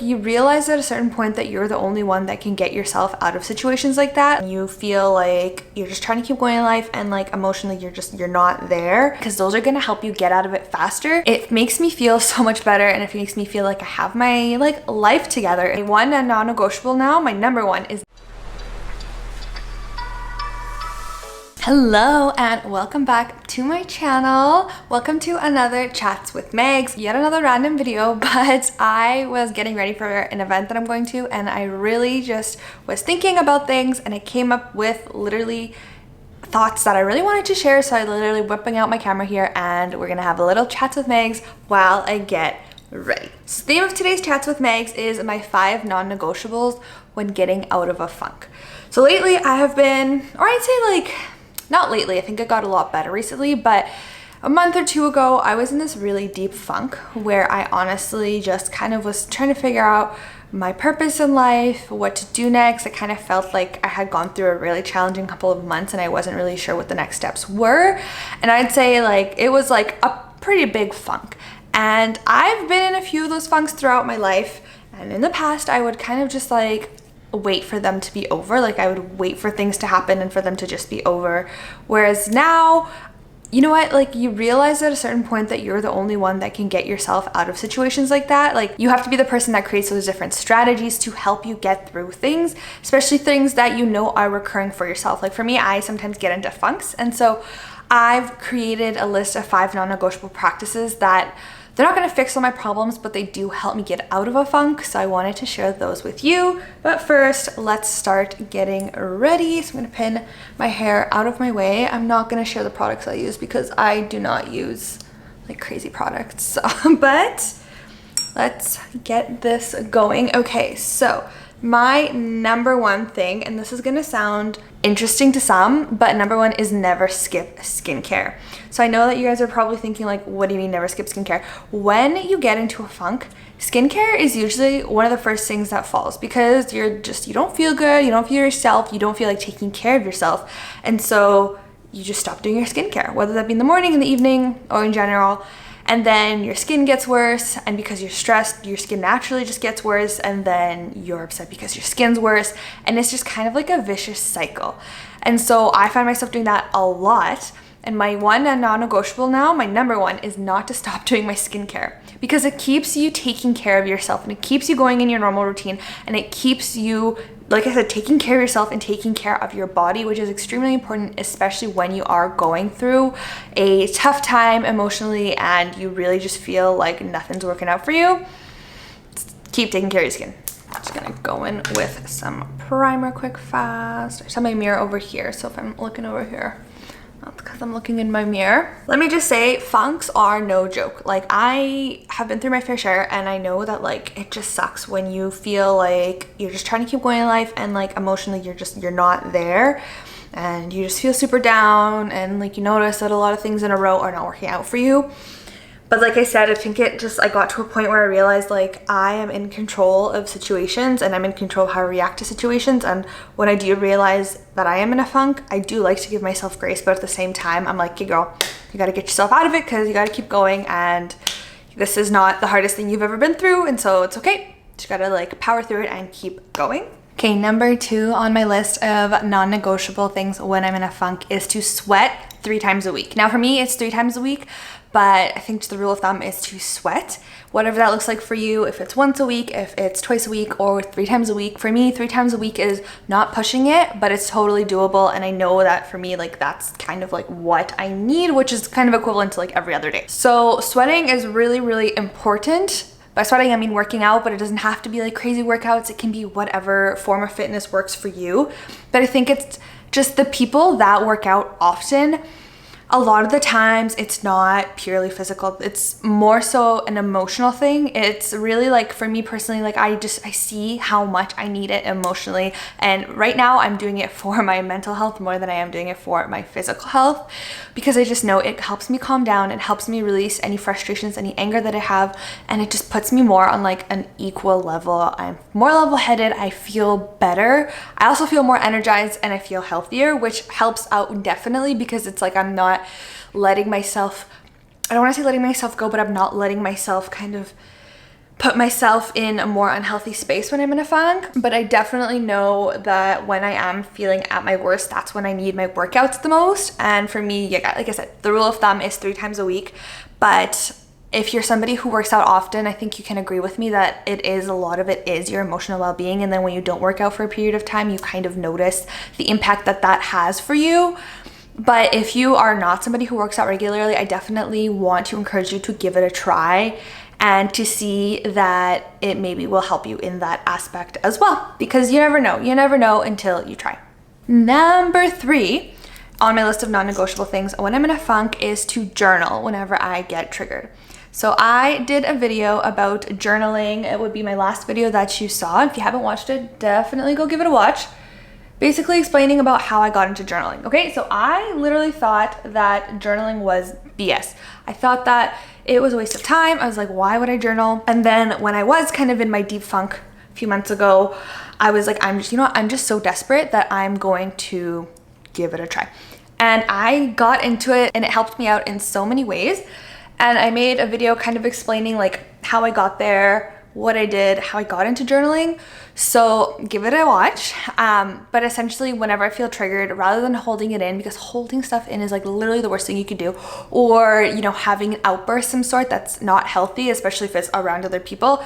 You realize at a certain point that you're the only one that can get yourself out of situations like that. You feel like you're just trying to keep going in life and like emotionally you're not there, because those are gonna help you get out of it faster. It makes me feel so much better, and it makes me feel like I have my like life together. One non-negotiable now, my number one is hello and welcome back to my channel. Welcome to another Chats with Megs, yet another random video, but I was getting ready for an event that I'm going to, and I really just was thinking about things, and I came up with literally thoughts that I really wanted to share. So I literally whipping out my camera here, and we're gonna have a little Chats with Megs while I get ready. So the theme of today's Chats with Megs is my 5 non-negotiables when getting out of a funk. So lately I have been, or I'd say like, not lately, I think it got a lot better recently, but a month or two ago, I was in this really deep funk where I honestly just kind of was trying to figure out my purpose in life, what to do next. I kind of felt like I had gone through a really challenging couple of months and I wasn't really sure what the next steps were. And I'd say like, it was like a pretty big funk. And I've been in a few of those funks throughout my life. And in the past, I would kind of just like wait for them to be over. Like I would wait for things to happen and for them to just be over. Whereas now, you know what, like you realize at a certain point that you're the only one that can get yourself out of situations like that. Like you have to be the person that creates those different strategies to help you get through things, especially things that you know are recurring for yourself. Like for me, I sometimes get into funks, and so I've created a list of 5 non-negotiable practices that they're not going to fix all my problems, but they do help me get out of a funk. So I wanted to share those with you. But first, let's start getting ready. So I'm going to pin my hair out of my way. I'm not going to share the products I use because I do not use like crazy products. So, but let's get this going. Okay, so my number one thing, and this is going to sound interesting to some, but number one is never skip skincare. So I know that you guys are probably thinking like, what do you mean never skip skincare? When you get into a funk, skincare is usually one of the first things that falls, because you don't feel good, you don't feel yourself, you don't feel like taking care of yourself. And so you just stop doing your skincare, whether that be in the morning, in the evening, or in general. And then your skin gets worse, and because you're stressed, your skin naturally just gets worse, and then you're upset because your skin's worse, and it's just kind of like a vicious cycle. And so I find myself doing that a lot. And my one and non-negotiable now, my number one, is not to stop doing my skincare, because it keeps you taking care of yourself, and it keeps you going in your normal routine, and it keeps you, like I said, taking care of yourself and taking care of your body, which is extremely important, especially when you are going through a tough time emotionally and you really just feel like nothing's working out for you. Keep taking care of your skin. I'm just gonna go in with some primer quick fast. I just have my mirror over here, so if I'm looking over here, that's because I'm looking in my mirror. Let me just say, funks are no joke. Like I have been through my fair share, and I know that like it just sucks when you feel like you're just trying to keep going in life and like emotionally you're not there, and you just feel super down, and like you notice that a lot of things in a row are not working out for you. But like I said, I think I got to a point where I realized like I am in control of situations, and I'm in control of how I react to situations. And when I do realize that I am in a funk, I do like to give myself grace, but at the same time, I'm like, hey girl, you gotta get yourself out of it, because you gotta keep going, and this is not the hardest thing you've ever been through, and so it's okay. Just gotta like power through it and keep going. Okay, number 2 on my list of non-negotiable things when I'm in a funk is to sweat 3 times a week. Now for me, it's 3 times a week, but I think the rule of thumb is to sweat, whatever that looks like for you. If it's once a week, if it's twice a week, or 3 times a week. For me, 3 times a week is not pushing it, but it's totally doable. And I know that for me, like that's kind of like what I need, which is kind of equivalent to like every other day. So sweating is really, really important. By sweating, I mean working out, but it doesn't have to be like crazy workouts. It can be whatever form of fitness works for you. But I think it's just the people that work out often, a lot of the times it's not purely physical, it's more so an emotional thing. It's really like, for me personally, like I see how much I need it emotionally, and right now I'm doing it for my mental health more than I am doing it for my physical health, because I just know it helps me calm down, it helps me release any frustrations, any anger that I have, and it just puts me more on like an equal level. I'm more level-headed, I feel better, I also feel more energized, and I feel healthier, which helps out definitely, because it's like I'm not letting myself, I don't want to say letting myself go, but I'm not letting myself kind of put myself in a more unhealthy space when I'm in a funk, but I definitely know that when I am feeling at my worst, that's when I need my workouts the most. And for me, yeah, like I said, the rule of thumb is 3 times a week. But if you're somebody who works out often, I think you can agree with me that a lot of it is your emotional well-being. And then when you don't work out for a period of time, you kind of notice the impact that that has for you. But if you are not somebody who works out regularly, I definitely want to encourage you to give it a try and to see that it maybe will help you in that aspect as well, because you never know until you try. Number 3 on my list of non-negotiable things when I'm in a funk is to journal whenever I get triggered. So I did a video about journaling. It would be my last video that you saw. If you haven't watched it, definitely go give it a watch. Basically explaining about how I got into journaling. Okay, so I literally thought that journaling was BS. I thought that it was a waste of time. I was like, why would I journal? And then when I was kind of in my deep funk a few months ago, I was like, I'm just so desperate that I'm going to give it a try. And I got into it and it helped me out in so many ways. And I made a video kind of explaining like how I got there, what I did, how I got into journaling. So give it a watch. But essentially whenever I feel triggered, rather than holding it in, because holding stuff in is like literally the worst thing you could do, or having an outburst of some sort that's not healthy, especially if it's around other people,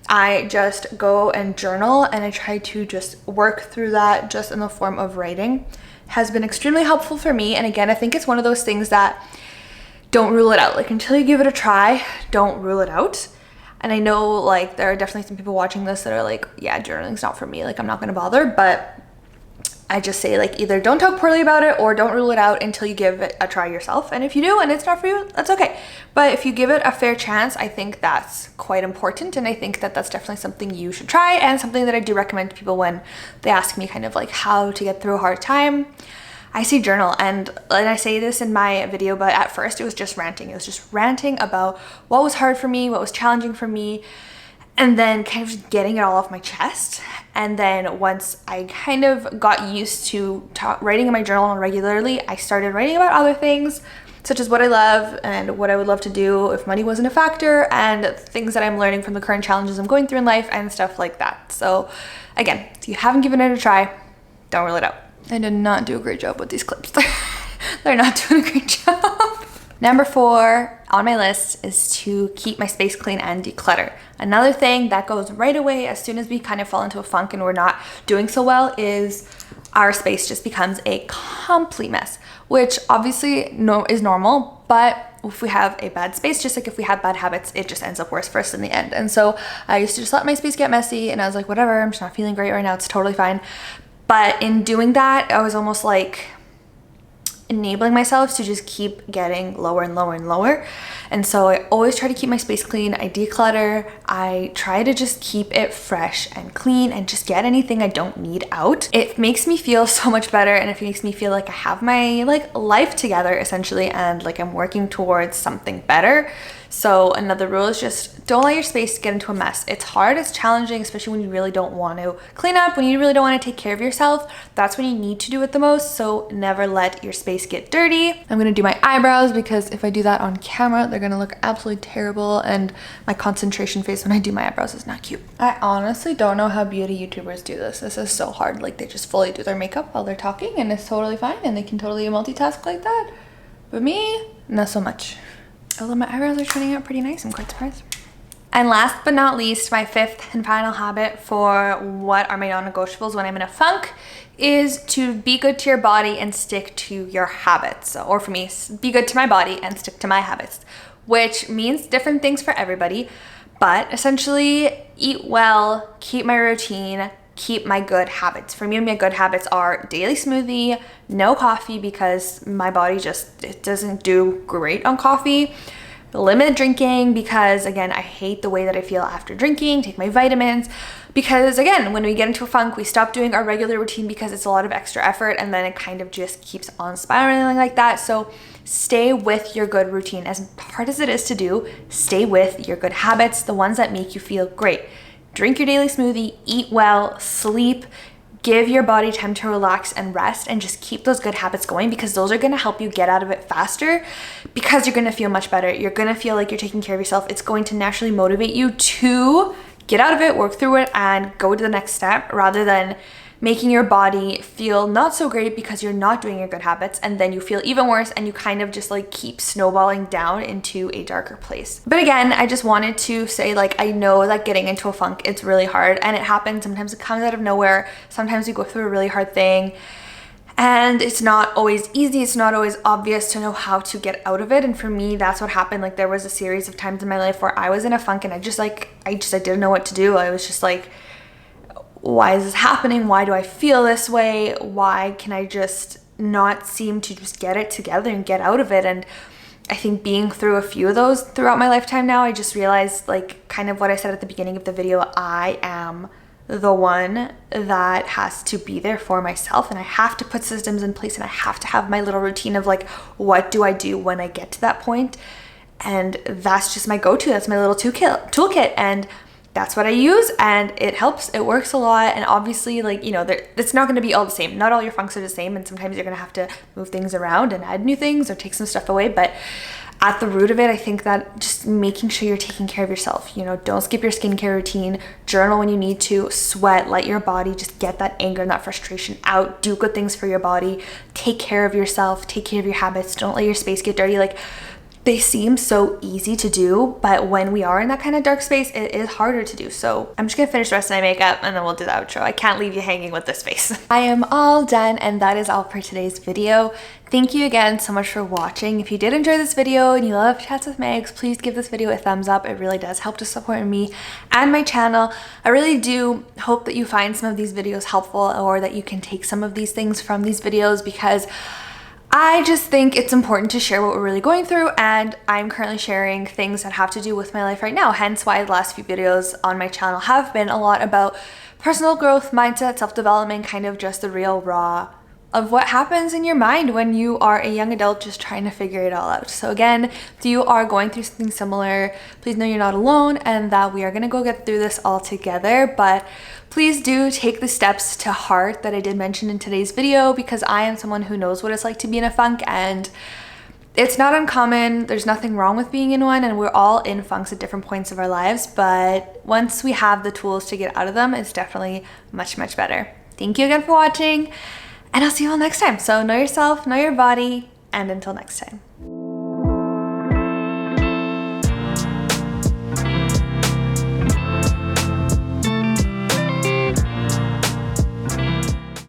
I just go and journal, and I try to just work through that just in the form of writing. Has been extremely helpful for me. And again, I think it's one of those things that don't rule it out. Like until you give it a try, don't rule it out. And I know like there are definitely some people watching this that are like, yeah, journaling's not for me. Like I'm not gonna bother. But I just say like either don't talk poorly about it or don't rule it out until you give it a try yourself. And if you do and it's not for you, that's okay. But if you give it a fair chance, I think that's quite important. And I think that that's definitely something you should try, and something that I do recommend to people when they ask me kind of like how to get through a hard time. I say journal, and I say this in my video, but at first it was just ranting. It was just ranting about what was hard for me, what was challenging for me, and then kind of just getting it all off my chest. And then once I kind of got used to writing in my journal regularly, I started writing about other things, such as what I love and what I would love to do if money wasn't a factor, and things that I'm learning from the current challenges I'm going through in life and stuff like that. So again, if you haven't given it a try, don't rule it out. I did not do a great job with these clips. They're not doing a great job. Number 4 on my list is to keep my space clean and declutter. Another thing that goes right away as soon as we kind of fall into a funk and we're not doing so well is our space just becomes a complete mess, which obviously is normal, but if we have a bad space, just like if we have bad habits, it just ends up worse for us in the end. And so I used to just let my space get messy, and I was like, whatever, I'm just not feeling great right now, it's totally fine. But in doing that, I was almost like enabling myself to just keep getting lower and lower and lower. And so I always try to keep my space clean. I declutter. I try to just keep it fresh and clean and just get anything I don't need out. It makes me feel so much better, and it makes me feel like I have my life together essentially, and like I'm working towards something better. So another rule is just don't let your space get into a mess. It's hard, it's challenging, especially when you really don't want to clean up, when you really don't want to take care of yourself. That's when you need to do it the most. So never let your space get dirty. I'm gonna do my eyebrows because if I do that on camera, they're gonna look absolutely terrible, and my concentration face when I do my eyebrows is not cute. I honestly don't know how beauty YouTubers do this. This is so hard. Like they just fully do their makeup while they're talking, and it's totally fine, and they can totally multitask like that. But me, not so much. Although my eyebrows are turning out pretty nice, I'm quite surprised. And last but not least, my 5th and final habit for what are my non-negotiables when I'm in a funk is to be good to your body and stick to your habits. Or for me, be good to my body and stick to my habits, which means different things for everybody. But essentially, eat well, keep my routine, keep my good habits. For me, my good habits are daily smoothie, no coffee because my body it doesn't do great on coffee. Limit drinking because again, I hate the way that I feel after drinking. Take my vitamins because again, when we get into a funk, we stop doing our regular routine because it's a lot of extra effort, and then it kind of just keeps on spiraling like that. So stay with your good routine. As hard as it is to do, stay with your good habits, the ones that make you feel great. Drink your daily smoothie, eat well, sleep, give your body time to relax and rest and just keep those good habits going, because those are going to help you get out of it faster, because you're going to feel much better. You're going to feel like you're taking care of yourself. It's going to naturally motivate you to get out of it, work through it, and go to the next step, rather than making your body feel not so great because you're not doing your good habits, and then you feel even worse and you kind of just like keep snowballing down into a darker place. But again, I just wanted to say, like, I know that getting into a funk, it's really hard, and it happens. Sometimes it comes out of nowhere. Sometimes we go through a really hard thing and it's not always easy. It's not always obvious to know how to get out of it. And for me, that's what happened. Like, there was a series of times in my life where I was in a funk and I didn't know what to do. I was just like, why is this happening? Why do I feel this way? Why can I just not seem to just get it together and get out of it? And I think being through a few of those throughout my lifetime now, I just realized, like, kind of what I said at the beginning of the video, I am the one that has to be there for myself, and I have to put systems in place, and I have to have my little routine of like, what do I do when I get to that point? And that's just my go-to. That's my little toolkit, and that's what I use, and it helps. It works a lot. And obviously, like, you know, it's not going to be all the same. Not all your funks are the same, and sometimes you're going to have to move things around and add new things or take some stuff away. But at the root of it, I think that just making sure you're taking care of yourself. You know, don't skip your skincare routine. Journal when you need to. Sweat, let your body just get that anger and that frustration out. Do good things for your body. Take care of yourself. Take care of your habits. Don't let your space get dirty. Like, they seem so easy to do, but when we are in that kind of dark space, it is harder to do. So I'm just gonna finish the rest of my makeup and then we'll do the outro. I can't leave you hanging with this face. I am all done, and that is all for today's video. Thank you again so much for watching. If you did enjoy this video and you love Chats with Megs, please give this video a thumbs up. It really does help to support me and my channel. I really do hope that you find some of these videos helpful, or that you can take some of these things from these videos, because I just think it's important to share what we're really going through, and I'm currently sharing things that have to do with my life right now, hence why the last few videos on my channel have been a lot about personal growth, mindset, self-development, kind of just the real raw of what happens in your mind when you are a young adult just trying to figure it all out. So again, if you are going through something similar, please know you're not alone, and that we are gonna go get through this all together. But please do take the steps to heart that I did mention in today's video, because I am someone who knows what it's like to be in a funk, and it's not uncommon. There's nothing wrong with being in one, and we're all in funks at different points of our lives. But once we have the tools to get out of them, it's definitely much, much better. Thank you again for watching, and I'll see you all next time. So know yourself, know your body, and until next time.